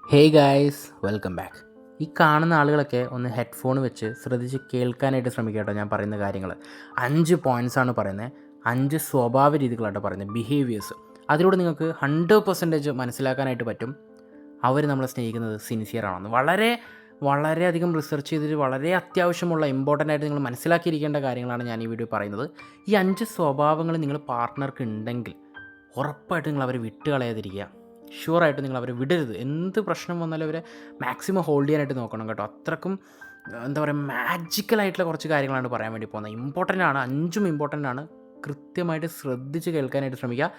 Hey guys, welcome back. ഈ കാണുന്ന ആളുകളൊക്കെ ഒന്ന് ഹെഡ്ഫോൺ വെച്ച് ശ്രദ്ധിച്ച് കേൾക്കാനായിട്ട് ശ്രമിക്കുക കേട്ടോ. ഞാൻ പറയുന്ന കാര്യങ്ങൾ 5 പോയിൻറ്റ്സാണ് പറയുന്നത്. 5 സ്വഭാവ രീതികളാട്ടോ പറയുന്നത്, ബിഹേവിയേഴ്സ്. അതിലൂടെ നിങ്ങൾക്ക് 100% മനസ്സിലാക്കാനായിട്ട് പറ്റും അവർ നമ്മളെ സ്നേഹിക്കുന്നത് സിൻസിയറാണെന്ന്. വളരെയധികം റിസർച്ച് ചെയ്തിട്ട് വളരെ അത്യാവശ്യമുള്ള ഇമ്പോർട്ടൻ്റ് ആയിട്ട് നിങ്ങൾ മനസ്സിലാക്കിയിരിക്കേണ്ട കാര്യങ്ങളാണ് ഞാൻ ഈ വീഡിയോ പറയുന്നത്. ഈ 5 സ്വഭാവങ്ങൾ നിങ്ങൾ പാർട്ട്ണർക്ക് ഉണ്ടെങ്കിൽ ഉറപ്പായിട്ട് നിങ്ങൾ അവരെ വിട്ട് കളയാതിരിക്കുക. ഷുവറായിട്ട് നിങ്ങൾ അവരെ വിടരുത്. എന്ത് പ്രശ്നം വന്നാലും അവരെ മാക്സിമം ഹോൾഡ് ചെയ്യാനായിട്ട് നോക്കണം കേട്ടോ. അത്രക്കും എന്താ പറയുക, മാജിക്കലായിട്ടുള്ള കുറച്ച് കാര്യങ്ങളാണ് പറയാൻ വേണ്ടി പോകുന്നത്. ഇമ്പോർട്ടൻ്റ് ആണ്, 5ഉം ഇമ്പോർട്ടൻ്റ് ആണ്. കൃത്യമായിട്ട് ശ്രദ്ധിച്ച് കേൾക്കാനായിട്ട് ശ്രമിക്കുക.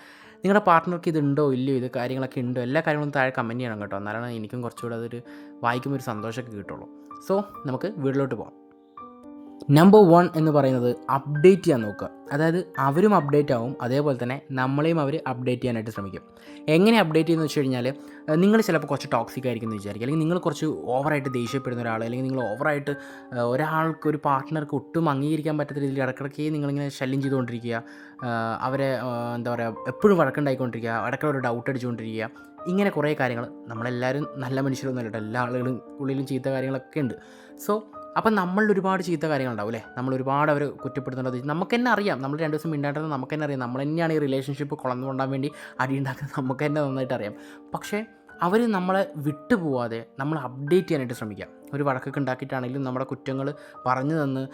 നിങ്ങളുടെ പാർട്ട്ണർക്ക് ഇതുണ്ടോ ഇല്ലയോ, ഇത് കാര്യങ്ങളൊക്കെ ഉണ്ടോ, എല്ലാ കാര്യങ്ങളും താഴെ കമൻറ്റ് ചെയ്യണം കേട്ടോ. എന്നാലാണ് എനിക്കും കുറച്ചുകൂടെ അതൊരു വായിക്കുമ്പോൾ ഒരു സന്തോഷമൊക്കെ കിട്ടുള്ളൂ. സോ നമുക്ക് വീട്ടിലോട്ട് പോകാം. നമ്പർ 1 എന്ന് പറയുന്നത് അപ്ഡേറ്റ് ചെയ്യാൻ നോക്കുക. അതായത് അവരും അപ്ഡേറ്റ് ആവും, അതേപോലെ തന്നെ നമ്മളെയും അവർ അപ്ഡേറ്റ് ചെയ്യാനായിട്ട് ശ്രമിക്കും. എങ്ങനെ അപ്ഡേറ്റ് ചെയ്യുന്നത് വെച്ച് കഴിഞ്ഞാൽ, നിങ്ങൾ ചിലപ്പോൾ കുറച്ച് ടോക്സിക് ആയിരിക്കും എന്ന് വിചാരിക്കുക, അല്ലെങ്കിൽ നിങ്ങൾ കുറച്ച് ഓവറായിട്ട് ദേഷ്യപ്പെടുന്ന ഒരാൾ, അല്ലെങ്കിൽ നിങ്ങൾ ഓവറായിട്ട് ഒരാൾക്ക്, ഒരു പാർട്ട്ണർക്ക് ഒട്ടും അംഗീകരിക്കാൻ പറ്റാത്ത രീതിയിൽ ഇടയ്ക്കിടയ്ക്ക് നിങ്ങളിങ്ങനെ ശല്യം ചെയ്തുകൊണ്ടിരിക്കുക, അവരെ എന്താ പറയുക, എപ്പോഴും വഴക്കുണ്ടായിക്കൊണ്ടിരിക്കുക, ഇടയ്ക്കിടെ ഒരു ഡൗട്ട് അടിച്ചുകൊണ്ടിരിക്കുക. ഇങ്ങനെ കുറേ കാര്യങ്ങൾ. നമ്മളെല്ലാവരും നല്ല മനുഷ്യരൊന്നും അല്ല, എല്ലാ ആളുകളും ഉള്ളിലും ചീത്ത കാര്യങ്ങളൊക്കെ ഉണ്ട്. സോ അപ്പം നമ്മളിൽ ഒരുപാട് ചീത്ത കാര്യങ്ങളുണ്ടാവും അല്ലേ. നമ്മളൊരുപാട് അവർ കുറ്റപ്പെടുത്തുന്നത് നമുക്ക് തന്നെ അറിയാം. നമ്മൾ 2 ദിവസം മിണ്ടാണ്ടത് നമുക്ക് തന്നെ അറിയാം. നമ്മൾ തന്നെയാണ് ഈ റിലേഷൻഷിപ്പ് കുളന്നു കൊണ്ടാൻ വേണ്ടി അടിയുണ്ടാക്കുന്നത്, നമുക്ക് തന്നെ നന്നായിട്ട് അറിയാം. പക്ഷേ അവർ നമ്മളെ വിട്ടു പോവാതെ നമ്മൾ അപ്ഡേറ്റ് ചെയ്യാനായിട്ട് ശ്രമിക്കുക. ഒരു വഴക്കൊക്കെ ഉണ്ടാക്കിയിട്ടാണെങ്കിലും നമ്മുടെ കുറ്റങ്ങൾ പറഞ്ഞു തന്ന്,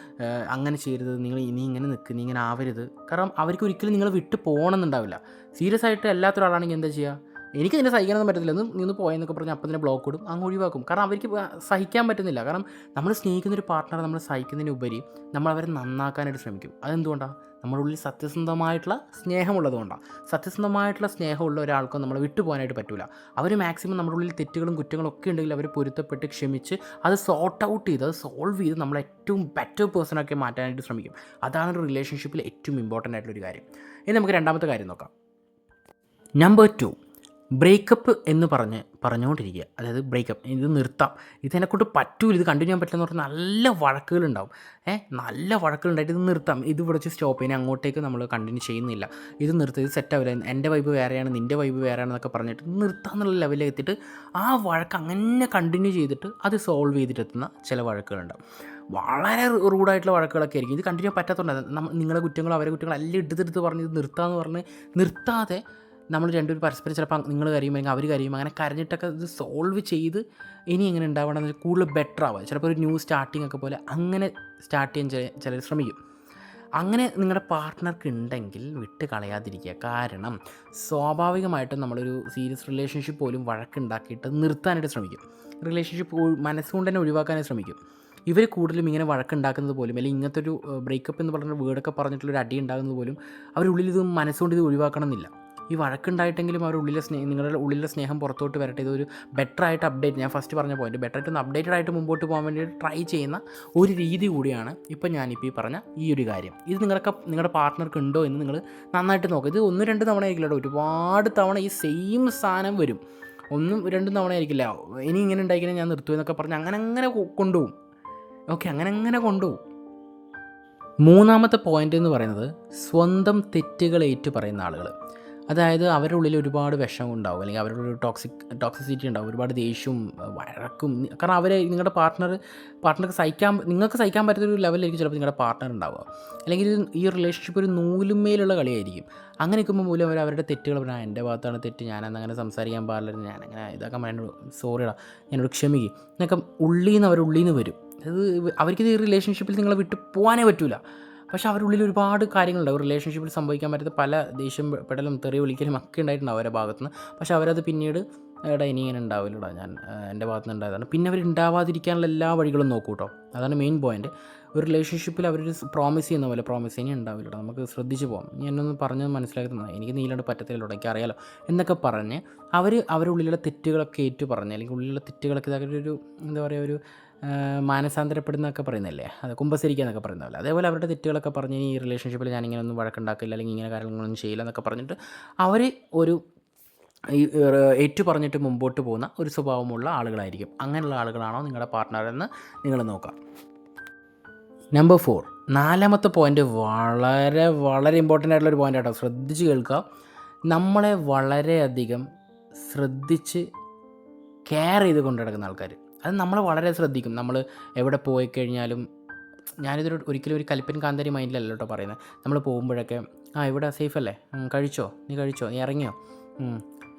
അങ്ങനെ ചെയ്യരുത്, നീ ഇങ്ങനെ നിൽക്ക്, നീ ഇങ്ങനെ ആവരുത്. കാരണം അവർക്ക് ഒരിക്കലും നിങ്ങൾ വിട്ട് പോകണമെന്നുണ്ടാവില്ല. സീരിയസ് ആയിട്ട് അല്ലാത്തൊരാളാണെങ്കിൽ എന്താ ചെയ്യുക, എനിക്ക് നിന്നെ സഹിക്കാനൊന്നും പറ്റത്തില്ല, നിന്ന് പോയെന്നൊക്കെ പറഞ്ഞ് അപ്പം തന്നെ ബ്ലോക്ക് ഇടും, അങ്ങ് ഒഴിവാക്കും. കാരണം അവർക്ക് സഹിക്കാൻ പറ്റുന്നില്ല. കാരണം നമ്മൾ സ്നേഹിക്കുന്നൊരു പാർട്ട്ണറെ നമ്മൾ സഹിക്കുന്നതിനുപരി നമ്മൾ അവരെ നന്നാക്കാനായിട്ട് ശ്രമിക്കും. അതെന്തുകൊണ്ടാണ്? നമ്മുടെ ഉള്ളിൽ സത്യസന്ധമായിട്ടുള്ള സ്നേഹമുള്ളതുകൊണ്ടാണ്. സത്യസന്ധമായിട്ടുള്ള സ്നേഹമുള്ള ഒരാൾക്കും നമ്മൾ വിട്ടുപോകാനായിട്ട് പറ്റില്ല. അവർ മാക്സിമം നമ്മുടെ ഉള്ളിൽ തെറ്റുകളും കുറ്റങ്ങളും ഒക്കെ ഉണ്ടെങ്കിൽ അവർ പൊരുത്തപ്പെട്ട് ക്ഷമിച്ച് അത് സോർട്ട് ഔട്ട് ചെയ്ത്, അത് സോൾവ് ചെയ്ത് നമ്മൾ ഏറ്റവും ബെറ്റർ പേഴ്സണാക്കി മാറ്റാനായിട്ട് ശ്രമിക്കും. അതാണ് ഒരു റിലേഷൻഷിപ്പിൽ ഏറ്റവും ഇമ്പോർട്ടൻ്റ് ആയിട്ടുള്ളൊരു കാര്യം. ഇനി നമുക്ക് രണ്ടാമത്തെ കാര്യം നോക്കാം. നമ്പർ 2, ബ്രേക്കപ്പ് എന്ന് പറഞ്ഞുകൊണ്ടിരിക്കുക. അതായത് ബ്രേക്കപ്പ്, ഇത് നിർത്താം, ഇതെന്നെക്കൊണ്ട് പറ്റൂല, ഇത് കണ്ടിന്യൂ ചെയ്യാൻ പറ്റില്ലെന്ന് പറഞ്ഞാൽ നല്ല വഴക്കുകളുണ്ടാവും. നല്ല വഴക്കുകളുണ്ടായിട്ട് ഇത് നിർത്താം, ഇത് ഇവിടെ വെച്ച് സ്റ്റോപ്പ് ചെയ്യാൻ, അങ്ങോട്ടേക്ക് നമ്മൾ കണ്ടിന്യൂ ചെയ്യുന്നില്ല, ഇത് നിർത്തുക, ഇത് സെറ്റാവില്ല, എൻ്റെ വൈബ് വേറെയാണ്, നിൻ്റെ വൈബ് വേറെയാണെന്നൊക്കെ പറഞ്ഞിട്ട് നിർത്താമെന്നുള്ള ലെവലിൽ എത്തിയിട്ട് ആ വഴക്ക് അങ്ങനെ കണ്ടിന്യൂ ചെയ്തിട്ട് അത് സോൾവ് ചെയ്തിട്ടെത്തുന്ന ചില വഴക്കുകളുണ്ടാവും. വളരെ റൂഡായിട്ടുള്ള വഴക്കുകളൊക്കെ ആയിരിക്കും. ഇത് കണ്ടിന്യൂ പറ്റാത്തതുകൊണ്ട് നിങ്ങളുടെ കുറ്റങ്ങളും അവരെ കുറ്റങ്ങളും എല്ലാം എടുത്തെടുത്ത് പറഞ്ഞ് ഇത് നിർത്താമെന്ന് പറഞ്ഞ് നിർത്താതെ നമ്മൾ രണ്ടുപേരും പരസ്പരം ചിലപ്പോൾ നിങ്ങൾ കരയും, അല്ലെങ്കിൽ അവർ കരയും, അങ്ങനെ കരഞ്ഞിട്ടൊക്കെ ഇത് സോൾവ് ചെയ്ത് ഇനി എങ്ങനെ ഉണ്ടാവണമെന്ന് വെച്ചാൽ കൂടുതൽ ബെറ്റർ ആവുക. ചിലപ്പോൾ ഒരു ന്യൂ സ്റ്റാർട്ടിങ് ഒക്കെ പോലെ അങ്ങനെ സ്റ്റാർട്ട് ചെയ്യാൻ ചിലർ ശ്രമിക്കും. അങ്ങനെ നിങ്ങളുടെ പാർട്ട്ണർക്ക് ഉണ്ടെങ്കിൽ വിട്ട് കളയാതിരിക്കുക. കാരണം സ്വാഭാവികമായിട്ടും നമ്മളൊരു സീരിയസ് റിലേഷൻഷിപ്പ് പോലും വഴക്കുണ്ടാക്കിയിട്ട് നിർത്താനായിട്ട് ശ്രമിക്കും. റിലേഷൻഷിപ്പ് മനസ്സുകൊണ്ട് തന്നെ ഒഴിവാക്കാനായിട്ട് ശ്രമിക്കും. ഇവർ കൂടുതലും ഇങ്ങനെ വഴക്കുണ്ടാക്കുന്നത് പോലും, അല്ലെങ്കിൽ ഇങ്ങനത്തെ ഒരു ബ്രേക്കപ്പ് എന്ന് പറഞ്ഞ വേർഡൊക്കെ പറഞ്ഞിട്ടുള്ളൊരു അടി ഉണ്ടാകുന്നത് പോലും അവരുള്ളിൽ ഇത് മനസ്സുകൊണ്ട് ഇത് ഒഴിവാക്കണം എന്നില്ല. ഈ വഴക്കുണ്ടായിട്ടെങ്കിലും അവരുടെ ഉള്ളിലെ നിങ്ങളുടെ ഉള്ളിലെ സ്നേഹം പുറത്തോട്ട് വരട്ടെ. ഇതൊരു ബെറ്ററായിട്ട് അപ്ഡേറ്റ്, ഞാൻ ഫസ്റ്റ് പറഞ്ഞ പോയിന്റ്, ബെറ്ററായിട്ട് ഒന്ന് അപ്ഡേറ്റഡ് ആയിട്ട് മുമ്പോട്ട് പോകാൻ വേണ്ടിയിട്ട് ട്രൈ ചെയ്യുന്ന ഒരു രീതി കൂടിയാണ് ഇപ്പം ഞാനിപ്പോൾ ഈ പറഞ്ഞ ഈ ഒരു കാര്യം. ഇത് നിങ്ങളുടെ പാർട്ട്ണർക്ക് ഉണ്ടോ എന്ന് നിങ്ങൾ നന്നായിട്ട് നോക്കുക. ഇത് 1-2 തവണ ആയിരിക്കില്ല, ഒരുപാട് തവണ ഈ സെയിം സാധനം വരും. 1-2 തവണ ആയിരിക്കില്ല. ഇനി ഇങ്ങനെ ഉണ്ടായിക്കഴിഞ്ഞാൽ ഞാൻ നിർത്തുമെന്നൊക്കെ പറഞ്ഞ് അങ്ങനെ കൊണ്ടുപോകും. ഓക്കെ, അങ്ങനെ കൊണ്ടുപോകും. മൂന്നാമത്തെ പോയിൻ്റ് എന്ന് പറയുന്നത് സ്വന്തം തെറ്റുകൾ ഏറ്റു പറയുന്ന ആളുകൾ. അതായത് അവരുടെ ഉള്ളിൽ ഒരുപാട് വിഷം ഉണ്ടാവും, അല്ലെങ്കിൽ അവരുടെ ഒരു ടോക്സിസിറ്റി ഉണ്ടാവും, ഒരുപാട് ദേഷ്യവും വഴക്കും. കാരണം നിങ്ങളുടെ നിങ്ങൾക്ക് സഹിക്കാൻ പറ്റുന്നൊരു ലെവലിലായിരിക്കും ചിലപ്പോൾ നിങ്ങളുടെ പാർട്ട്ണർ ഉണ്ടാവുക. അല്ലെങ്കിൽ ഈ റിലേഷൻഷിപ്പ് ഒരു നൂലുമേലുള്ള കളിയായിരിക്കും. അങ്ങനെ നിൽക്കുമ്പോൾ പോലും അവരുടെ തെറ്റുകൾ പറഞ്ഞാൽ എൻ്റെ ഭാഗത്താണ് തെറ്റ്, ഞാനങ്ങനെ സംസാരിക്കാൻ പാടില്ല, ഞാനങ്ങനെ ഇതാക്കാൻ എന്നോട് സോറിടാ, എന്നോട് ക്ഷമിക്കും എന്നൊക്കെ ഉള്ളിൽ നിന്ന് വരും. അത് അവർക്കിത് ഈ റിലേഷൻഷിപ്പിൽ നിങ്ങളെ വിട്ട് പോകാനേ പറ്റില്ല. പക്ഷേ അവരുടെ ഉള്ളിൽ ഒരുപാട് കാര്യങ്ങളുണ്ടാവും. റിലേഷൻഷിപ്പിൽ സംഭവിക്കാൻ പറ്റാത്ത പല ദേഷ്യപ്പെടലും തെറി വിളിക്കലും ഒക്കെ ഉണ്ടായിട്ടുണ്ടാവും അവരുടെ ഭാഗത്തുനിന്ന്. പക്ഷേ അവരത് പിന്നീട് ഇനി ഇങ്ങനെ ഉണ്ടാവില്ലടാ, ഞാൻ എൻ്റെ ഭാഗത്തുനിന്ന് ഉണ്ടായതാണ്, പിന്നെ അവർ ഉണ്ടാവാതിരിക്കാനുള്ള എല്ലാ വഴികളും നോക്കൂ കേട്ടോ. അതാണ് മെയിൻ പോയിൻറ്റ്. ഒരു റിലേഷൻഷിപ്പിൽ അവരൊരു പ്രോമിസ് ചെയ്യുന്ന പോലെ പ്രോമിസ് ഇനി ഉണ്ടാവില്ലടാ, നമുക്ക് ശ്രദ്ധിച്ച് പോകാം, ഞാൻ എന്നൊന്ന് പറഞ്ഞ് മനസ്സിലാക്കുന്നത്, എനിക്ക് നീലാണ്ട് പറ്റത്തില്ലല്ലോ, എനിക്ക് അറിയാലോ എന്നൊക്കെ പറഞ്ഞ് അവരുടെ ഉള്ളിലുള്ള തെറ്റുകളൊക്കെ ഏറ്റു പറഞ്ഞ്, അല്ലെങ്കിൽ ഉള്ളിലുള്ള തെറ്റുകളൊക്കെ ഇതാക്കി ഒരു എന്താ പറയുക, ഒരു മാനസാന്തരപ്പെടുന്നതൊക്കെ പറയുന്നില്ലേ, അത് കുമ്പസരിക്കുക എന്നൊക്കെ പറയുന്നതല്ലേ, അതേപോലെ അവരുടെ തെറ്റുകളൊക്കെ പറഞ്ഞ് ഈ റിലേഷൻഷിപ്പിൽ ഞാനിങ്ങനെ ഒന്നും വഴക്കുണ്ടാക്കില്ല, അല്ലെങ്കിൽ ഇങ്ങനെ കാര്യങ്ങളൊന്നും ചെയ്യില്ല എന്നൊക്കെ പറഞ്ഞിട്ട് അവർ ഒരു ഏറ്റു പറഞ്ഞിട്ട് മുമ്പോട്ട് പോകുന്ന ഒരു സ്വഭാവമുള്ള ആളുകളായിരിക്കും. അങ്ങനെയുള്ള ആളുകളാണോ നിങ്ങളുടെ പാർട്ട്ണറെന്ന് നിങ്ങൾ നോക്കാം. നമ്പർ 4, നാലാമത്തെ പോയിൻ്റ് വളരെ ഇമ്പോർട്ടൻ്റ് ആയിട്ടുള്ളൊരു പോയിൻ്റ് ആട്ടോ. ശ്രദ്ധിച്ച് കേൾക്കുക. നമ്മളെ വളരെയധികം ശ്രദ്ധിച്ച് കെയർ ചെയ്ത് കൊണ്ട് നടക്കുന്ന ആൾക്കാർ. അത് നമ്മൾ വളരെ ശ്രദ്ധിക്കും. നമ്മൾ എവിടെ പോയി കഴിഞ്ഞാലും ഒരിക്കലും ഒരു കലിപ്പൻ കാന്താരി മൈൻഡിലല്ല കേട്ടോ പറയുന്നത്. നമ്മൾ പോകുമ്പോഴൊക്കെ ഇവിടെ സേഫല്ലേ, കഴിച്ചോ, നീ ഇറങ്ങിയോ,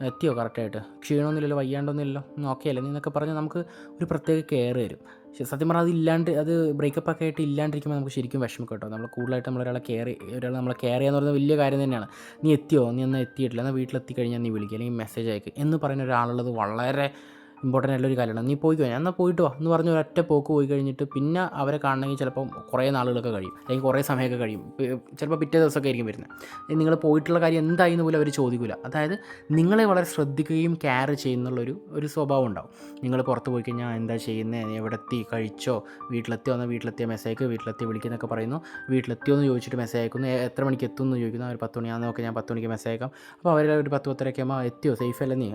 എത്തിയോ കറക്റ്റായിട്ട്, ക്ഷീണമൊന്നുമില്ലല്ലോ, വയ്യാണ്ടൊന്നുമില്ലല്ലോ, ഓക്കെ അല്ലേ എന്നൊക്കെ പറഞ്ഞാൽ നമുക്ക് ഒരു പ്രത്യേക കെയർ തരും. പക്ഷേ സത്യം പറഞ്ഞാൽ അത് ബ്രേക്കപ്പൊക്കെ ആയിട്ട് ഇല്ലാണ്ടിരിക്കുമ്പോൾ നമുക്ക് ശരിക്കും വിഷമം കേട്ടോ. നമ്മൾ കൂടുതലായിട്ട് ഒരാൾ നമ്മളെ കെയർ ചെയ്യുക എന്ന് പറയുന്നത് വലിയ കാര്യം തന്നെയാണ്. നീ എത്തിയോ, നീ എന്നാൽ എത്തിയിട്ടില്ല, എന്നാൽ വീട്ടിലെത്തി കഴിഞ്ഞാൽ നീ വിളിക്കുക അല്ലെങ്കിൽ മെസ്സേജ് അയക്കുക എന്ന് പറയുന്ന ഒരാളുള്ളത് വളരെ ഇമ്പോർട്ടൻ്റ് ആയിട്ടുള്ളൊരു കാര്യമാണ്. നീ പോയിക്കോ, ഞാൻ എന്നാൽ പോയിട്ട് വാ എന്ന് പറഞ്ഞ് ഒരൊറ്റ പോക്ക് പോയി കഴിഞ്ഞിട്ട് പിന്നെ അവരെ കാണണമെങ്കിൽ ചിലപ്പം കുറേ നാളുകളൊക്കെ കഴിയും, അല്ലെങ്കിൽ കുറേ സമയമൊക്കെ കഴിയും, ചിലപ്പോൾ പിറ്റേ ദിവസമൊക്കെ ആയിരിക്കും വരുന്നത്. നിങ്ങൾ പോയിട്ടുള്ള കാര്യം എന്തായെന്ന് പോലും അവർ ചോദിക്കില്ല. അതായത് നിങ്ങളെ വളരെ ശ്രദ്ധിക്കുകയും കെയർ ചെയ്യുന്നുള്ളൊരു സ്വഭാവം ഉണ്ടാവും. നിങ്ങൾ പുറത്ത് പോയി കഴിഞ്ഞാൽ എന്താ ചെയ്യുന്നത്, എവിടെ എത്തി, കഴിച്ചോ, വീട്ടിലെത്തിയോ, എന്നാൽ വീട്ടിലെത്തിയ മെസ്സേജ്, വീട്ടിലെത്തി വിളിക്കുന്നൊക്കെ പറയുന്നു, വീട്ടിലെത്തിയോ എന്ന് ചോദിച്ചിട്ട് മെസ്സേജ് അയക്കുന്നു, എത്ര മണിക്ക് എത്തും എന്ന് ചോദിക്കുന്നു, അവർ 10 മണിയാണെന്നൊക്കെ ഞാൻ 10 മണിക്ക് മെസ്സേജ് അയക്കാം. അപ്പോൾ അവർ ഒരു 10-10:30 ആകുമ്പോൾ എത്തിയോ, സേഫ് അല്ലേ, നീ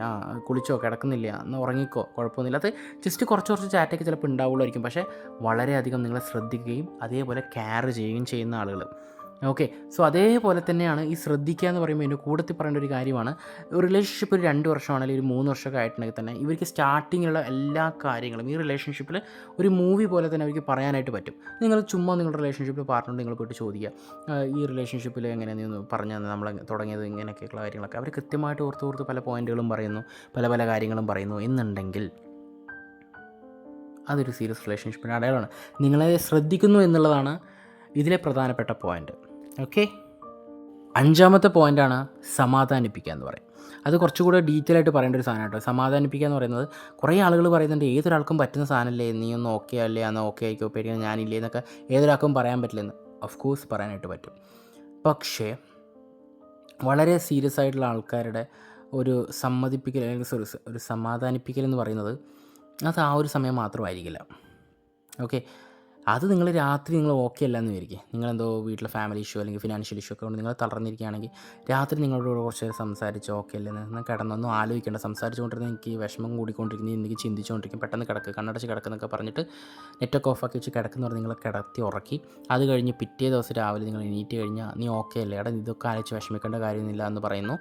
കുളിച്ചോ, കിടക്കുന്നില്ല, എന്ന് ഉറങ്ങിക്കോ, കുഴപ്പമൊന്നുമില്ല. അത് ജസ്റ്റ് കുറച്ച് ചാറ്റൊക്കെ ചിലപ്പോൾ ഉണ്ടാവുള്ളായിരിക്കും. പക്ഷേ വളരെയധികം നിങ്ങളെ ശ്രദ്ധിക്കുകയും അതേപോലെ കെയർ ചെയ്യുകയും ചെയ്യുന്ന ആളുകൾ. ഓക്കെ, സോ അതേപോലെ തന്നെയാണ് ഈ ശ്രദ്ധിക്കുക എന്ന് പറയുമ്പോൾ എൻ്റെ കൂടത്തിൽ പറയേണ്ട ഒരു കാര്യമാണ്. റിലേഷൻഷിപ്പ് ഒരു 2 വർഷമാണെങ്കിൽ ഒരു 3 വർഷമൊക്കെ ആയിട്ടുണ്ടെങ്കിൽ തന്നെ ഇവർക്ക് സ്റ്റാർട്ടിങ്ങിലുള്ള എല്ലാ കാര്യങ്ങളും ഈ റിലേഷൻഷിപ്പിൽ ഒരു മൂവി പോലെ തന്നെ അവർക്ക് പറയാനായിട്ട് പറ്റും. നിങ്ങൾ ചുമ്മാ നിങ്ങളുടെ റിലേഷൻഷിപ്പിൽ പാർട്ട്ണർ നിങ്ങൾ പോയിട്ട് ചോദിക്കുക, ഈ റിലേഷൻഷിപ്പിൽ എങ്ങനെയാണ് പറഞ്ഞാൽ നമ്മൾ തുടങ്ങിയത്, ഇങ്ങനെയൊക്കെയുള്ള കാര്യങ്ങളൊക്കെ അവർ കൃത്യമായിട്ട് ഓർത്ത് പല പോയിൻറ്റുകളും പറയുന്നു, പല കാര്യങ്ങളും പറയുന്നു എന്നുണ്ടെങ്കിൽ അതൊരു സീരിയസ് റിലേഷൻഷിപ്പിൻ്റെ അടയാളമാണ്. നിങ്ങളെ ശ്രദ്ധിക്കുന്നു എന്നുള്ളതാണ് ഇതിലെ പ്രധാനപ്പെട്ട പോയിൻ്റ്. ഓക്കെ, 5ാമത്തെ പോയിൻ്റാണ് സമാധാനിപ്പിക്കുക എന്ന് പറയും. അത് കുറച്ചുകൂടെ ഡീറ്റെയിൽ ആയിട്ട് പറയേണ്ട ഒരു സാധനം കേട്ടോ. സമാധാനിപ്പിക്കുക എന്ന് പറയുന്നത് കുറേ ആളുകൾ പറയുന്നുണ്ട്, ഏതൊരാൾക്കും പറ്റുന്ന സാധനമല്ലേ, നീ ഒന്ന് ഓക്കെ അല്ലേ, എന്നാൽ ഓക്കെ ആയിക്കോ, പേടിക്കാൻ ഞാനില്ലേ എന്നൊക്കെ ഏതൊരാൾക്കും പറയാൻ പറ്റില്ലെന്ന്. ഓഫ് കോഴ്സ് പറയാനായിട്ട് പറ്റും. പക്ഷേ വളരെ സീരിയസ് ആയിട്ടുള്ള ആൾക്കാരുടെ ഒരു സമ്മതിപ്പിക്കൽ അല്ലെങ്കിൽ ഒരു സമാധാനിപ്പിക്കൽ എന്ന് പറയുന്നത് അത് ആ ഒരു സമയം മാത്രമായിരിക്കില്ല. ഓക്കെ, അത് നിങ്ങൾ രാത്രി നിങ്ങൾ ഓക്കെ അല്ല എന്ന് വിചാരിക്കുക, നിങ്ങളെന്തോ വീട്ടിലെ ഫാമിലി ഇഷ്യൂ അല്ലെങ്കിൽ ഫിനാൻഷ്യൽ ഇഷ്യൂ ഒക്കെ കൊണ്ട് നിങ്ങൾ തളർന്നിരിക്കുകയാണെങ്കിൽ രാത്രി നിങ്ങളോട് കുറച്ച് സംസാരിച്ച് ഓക്കെ അല്ലേ എന്ന് കിടന്നൊന്നും ആലോചിക്കേണ്ട. സംസാരിച്ചുകൊണ്ടിരുന്ന എനിക്ക് വിഷമം കൂടിക്കൊണ്ടിരിക്കുന്നത്, എനിക്ക് ചിന്തിച്ചുകൊണ്ടിരിക്കും, പെട്ടെന്ന് കണ്ണടച്ച് കിടക്കുന്നൊക്കെ പറഞ്ഞിട്ട് നെറ്റൊക്കെ ഓഫാക്കി വെച്ച് കിടക്കുന്ന പറഞ്ഞ് നിങ്ങൾ കിടത്തി ഉറക്കി. അത് കഴിഞ്ഞ് പിറ്റേ ദിവസം രാവിലെ നിങ്ങൾ എണീറ്റ് കഴിഞ്ഞാൽ നീ ഓക്കെ അല്ലേ, ഇതൊക്കെ ആലോചിച്ച് വിഷമിക്കേണ്ട കാര്യമൊന്നുമില്ല എന്ന് പറയുന്നു.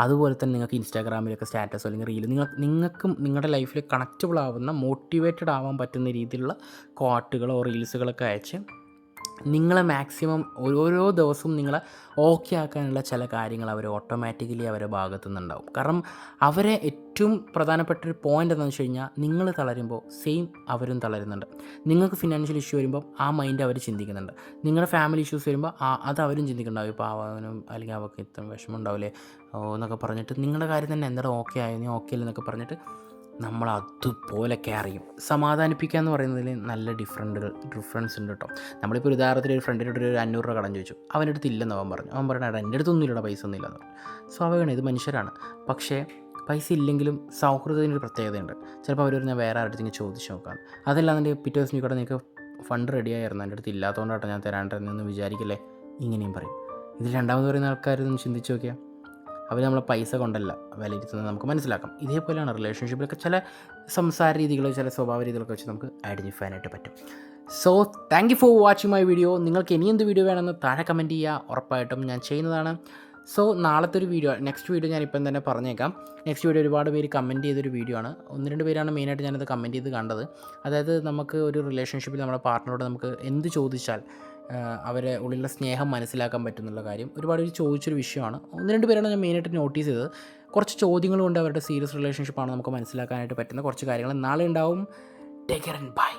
അതുപോലെ തന്നെ നിങ്ങൾക്ക് ഇൻസ്റ്റാഗ്രാമിലൊക്കെ സ്റ്റാറ്റസോ അല്ലെങ്കിൽ റീൽ നിങ്ങൾക്കും നിങ്ങളുടെ ലൈഫിൽ കണക്റ്റബിൾ ആവുന്ന മോട്ടിവേറ്റഡ് ആവാൻ പറ്റുന്ന രീതിയിലുള്ള കോട്ടുകളോ റീൽസുകളൊക്കെ അയച്ച് നിങ്ങളെ മാക്സിമം ഓരോ ദിവസവും നിങ്ങളെ ഓക്കെ ആക്കാനുള്ള ചില കാര്യങ്ങൾ അവർ ഓട്ടോമാറ്റിക്കലി അവരുടെ ഭാഗത്തു നിന്നുണ്ടാവും. കാരണം അവരെ ഏറ്റവും പ്രധാനപ്പെട്ട ഒരു പോയിൻ്റ് എന്താണെന്ന് വെച്ച് കഴിഞ്ഞാൽ, നിങ്ങൾ തളരുമ്പോൾ സെയിം അവരും തളരുന്നുണ്ട്. നിങ്ങൾക്ക് ഫിനാൻഷ്യൽ ഇഷ്യൂ വരുമ്പോൾ ആ മൈൻഡ് അവർ ചിന്തിക്കുന്നുണ്ട്. നിങ്ങളുടെ ഫാമിലി ഇഷ്യൂസ് വരുമ്പോൾ അത് അവരും ചിന്തിക്കുന്നുണ്ടാവും. ഇപ്പോൾ അവനും അല്ലെങ്കിൽ അവർക്ക് ഇത്ര വിഷമം ഉണ്ടാവില്ലേ എന്നൊക്കെ പറഞ്ഞിട്ട് നിങ്ങളുടെ കാര്യം തന്നെ എന്താ ഓക്കെ ആയോ, നീ ഓക്കെ അല്ലെന്നൊക്കെ പറഞ്ഞിട്ട് നമ്മൾ അതുപോലെ കെയർ ചെയ്യും. സമാധാനിപ്പിക്കുക എന്ന് പറയുന്നതിൽ നല്ല ഡിഫറൻസ് ഉണ്ട് കേട്ടോ. നമ്മളിപ്പോൾ ഒരു ഉദാഹരണത്തിന് ഒരു ഫ്രണ്ടിനോട് ഒരു 500 രൂപ കടം ചോദിച്ചു, അവൻ്റെ അടുത്ത് ഇല്ലെന്ന് അവൻ പറഞ്ഞാൽ എൻ്റെ അടുത്തൊന്നും ഇല്ലടാ, പൈസ ഒന്നും ഇല്ലെന്ന് പറഞ്ഞു. സ്വാഭാവികമാണ്, ഇത് മനുഷ്യരാണ്. പക്ഷേ പൈസ ഇല്ലെങ്കിലും സൗഹൃദത്തിനൊരു പ്രത്യേകതയുണ്ട്. ചിലപ്പോൾ അവർ ഞാൻ വേറെ ആരുടെ അടുത്ത് ചോദിച്ച് നോക്കാം, അതല്ലാന്നുണ്ടെങ്കിൽ പിറ്റേ ദിവസം കൂടെ നിങ്ങൾക്ക് ഫണ്ട് റെഡിയായിരുന്നു, എൻ്റെ അടുത്ത് ഇല്ലാത്തതുകൊണ്ടാട്ടോ ഞാൻ തരാണ്ടെന്ന് വിചാരിക്കില്ലേ, ഇങ്ങനെയും പറയും. ഇതിൽ രണ്ടാമത് പറയുന്ന ആൾക്കാരൊന്നും ചിന്തിച്ച് നോക്കിയാൽ അവർ നമ്മളെ പൈസ കൊണ്ടല്ല വിലയിരുത്തുന്നത് നമുക്ക് മനസ്സിലാക്കാം. ഇതേപോലെയാണ് റിലേഷൻഷിപ്പിലൊക്കെ ചില സംസാര രീതികൾ, ചില സ്വഭാവ രീതികളൊക്കെ വെച്ച് നമുക്ക് ഐഡൻറ്റിഫൈ ചെയ്യാനായിട്ട് പറ്റും. So thank you for watching my video. നിങ്ങൾക്ക് ഇനി എന്ത് വീഡിയോ വേണമെന്ന് താഴെ കമൻറ്റ് ചെയ്യുക, ഉറപ്പായിട്ടും ഞാൻ ചെയ്യുന്നതാണ്. സോ നാളത്തെ ഒരു നെക്സ്റ്റ് വീഡിയോ ഞാൻ ഇപ്പം തന്നെ പറഞ്ഞേക്കാം. നെക്സ്റ്റ് വീഡിയോ ഒരുപാട് പേര് കമൻറ്റ് ചെയ്തൊരു വീഡിയോ ആണ്. 1-2 പേരാണ് മെയിനായിട്ട് ഞാനത് കമൻറ്റ് ചെയ്ത് കണ്ടത്. അതായത് നമുക്ക് ഒരു റിലേഷൻഷിപ്പിൽ നമ്മുടെ പാർട്ട്ണറോട് നമുക്ക് എന്ത് ചോദിച്ചാൽ അവരെ ഉള്ളിലുള്ള സ്നേഹം മനസ്സിലാക്കാൻ പറ്റുന്നുള്ള കാര്യം ഒരുപാട് പേര് ചോദിച്ചൊരു വിഷയമാണ്. 1-2 പേരാണ് ഞാൻ മെയിനായിട്ട് നോട്ടീസ് ചെയ്തത്. കുറച്ച് ചോദ്യങ്ങൾ കൊണ്ട് അവരുടെ സീരിയസ് റിലേഷൻഷിപ്പാണ് നമുക്ക് മനസ്സിലാക്കാനായിട്ട് പറ്റുന്ന കുറച്ച് കാര്യങ്ങൾ നാളെ ഉണ്ടാവും. Take care and by.